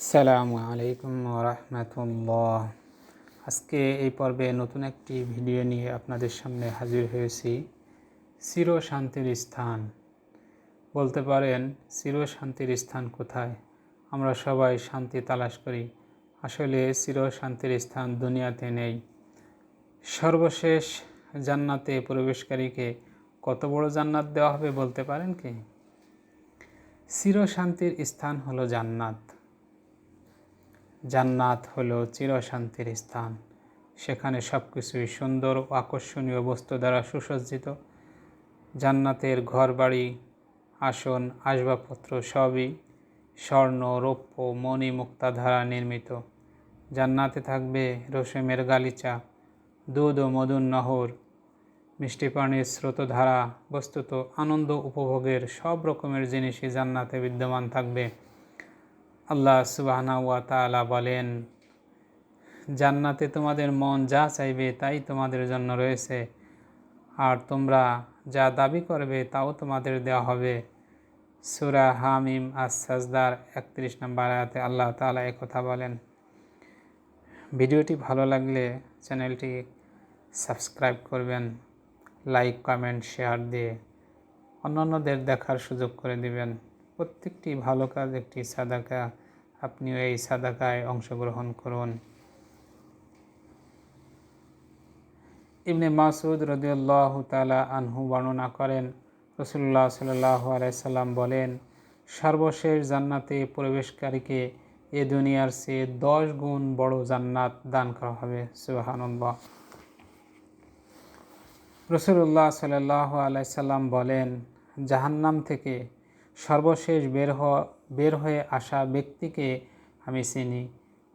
আসসালামু আলাইকুম রাহমাতুল্লাহ। আজকে এই পর্বে নতুন একটি ভিডিও নিয়ে আপনাদের সামনে হাজির হয়েছি। চির শান্তির স্থান, বলতে পারেন চির শান্তির স্থান কোথায়? আমরা সবাই শান্তি তালাশ করি, আসলে চির শান্তির স্থান দুনিয়াতে নেই। সর্বশেষ জান্নাতে প্রবেশকারীকে কত বড় জান্নাত দেওয়া হবে বলতে পারেন কি? চির শান্তির স্থান হলো জান্নাত। জান্নাত হলো চিরশান্তির স্থান। সেখানে সব কিছুই সুন্দর ও আকর্ষণীয় বস্তু দ্বারা সুসজ্জিত। জান্নাতের ঘরবাড়ি, আসন, আসবাবপত্র সবই স্বর্ণ, রৌপ্য, মণি, মুক্তা দ্বারা নির্মিত। জান্নাতে থাকবে রসমের গালিচা, দুধ ও মধুর নহর, মিষ্টি পানির স্রোতধারা। বস্তুত আনন্দ উপভোগের সব রকমের জিনিসই জান্নাতে বিদ্যমান থাকবে। আল্লাহ সুবহানাহু ওয়া তাআলা বলেন, জান্নাতে তোমাদের মন যা চাইবে তাই তোমাদের জন্য রয়েছে, আর তোমরা যা দাবি করবে তাও তোমাদের দেওয়া হবে। সূরা হামিম আস-সাজদার 31 নম্বর আয়াতে আল্লাহ তাআলা একথা বলেন। ভিডিওটি ভালো লাগলে চ্যানেলটি সাবস্ক্রাইব করবেন, লাইক, কমেন্ট, শেয়ার দিয়ে অন্যান্যদের দেখার সুযোগ করে দিবেন। প্রত্যেকটি ভালো কাজ একটি সাদাকা, আপনিও এই সাদাকায় অংশগ্রহণ করুন। ইবনে মাসউদ রাদিয়াল্লাহু তাআলা আনহু বর্ণনা করেন, রাসূলুল্লাহ সাল্লাল্লাহু আলাইহি সাল্লাম বলেন, সর্বশেষ জান্নাতে প্রবেশকারীকে এ দুনিয়ার চেয়ে 10 গুণ বড় জান্নাত দান করা হবে। সুবহানাল্লাহ। রাসূলুল্লাহ সাল্লাল্লাহু আলাইহি সাল্লাম বলেন, জাহান্নাম থেকে সর্বশেষ বের হয়ে আসা ব্যক্তিকে আমি চিনি।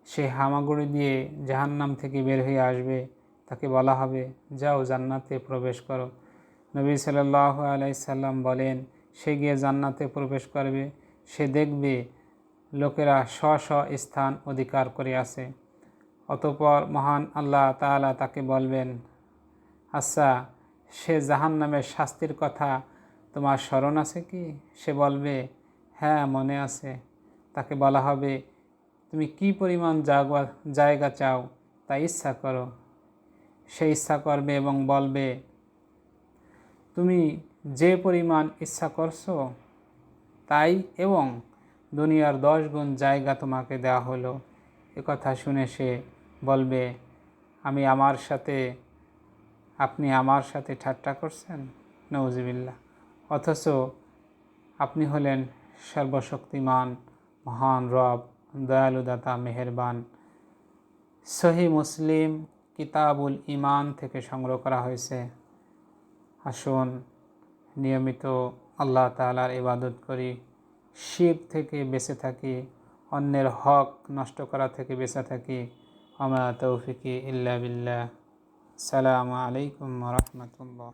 সে হামাগুড়ি দিয়ে জাহান্নাম থেকে বের হয়ে আসবে। তাকে বলা হবে, যাও জান্নাতে প্রবেশ করো। নবী সাল্লাল্লাহু আলাইহি সাল্লাম বলেন, সে গিয়ে জান্নাতে প্রবেশ করবে। সে দেখবে লোকেরা স্ব স্থান অধিকার করে আছে। অতঃপর মহান আল্লাহ তাআলা তাকে বলবেন, আচ্ছা, সে জাহান্নামের শাস্তির কথা তোমার স্মরণ আছে কি? সে বলবে, হ্যাঁ, মনে আছে। তাকে বলা হবে, তুমি কি পরিমাণ জায়গা চাও তা ইচ্ছা করো। সে ইচ্ছা করবে এবং বলবে, তুমি যে পরিমাণ ইচ্ছা করছো তাই, এবং দুনিয়ার 10 গুণ জায়গা তোমাকে দেওয়া হলো। কথা শুনে সে বলবে, আপনি আমার সাথে ঠাট্টা করছেন? নাউজুবিল্লাহ। অথচ আপনি হলেন সর্বশক্তিমান মহান রব, দয়ালু দাতা, মেহেরবান। সহিহ মুসলিম কিতাবুল ঈমান থেকে সংগ্রহ করা হয়েছে। আসুন নিয়মিত আল্লাহ তাআলার ইবাদত করি, শিরক থেকে বেঁচে থাকি, অন্যের হক নষ্ট করা থেকে বেঁচে থাকি। ওয়া মা তৌফিকি ইল্লা বিল্লাহ। আসসালামু আলাইকুম ওয়া রাহমাতুল্লাহ।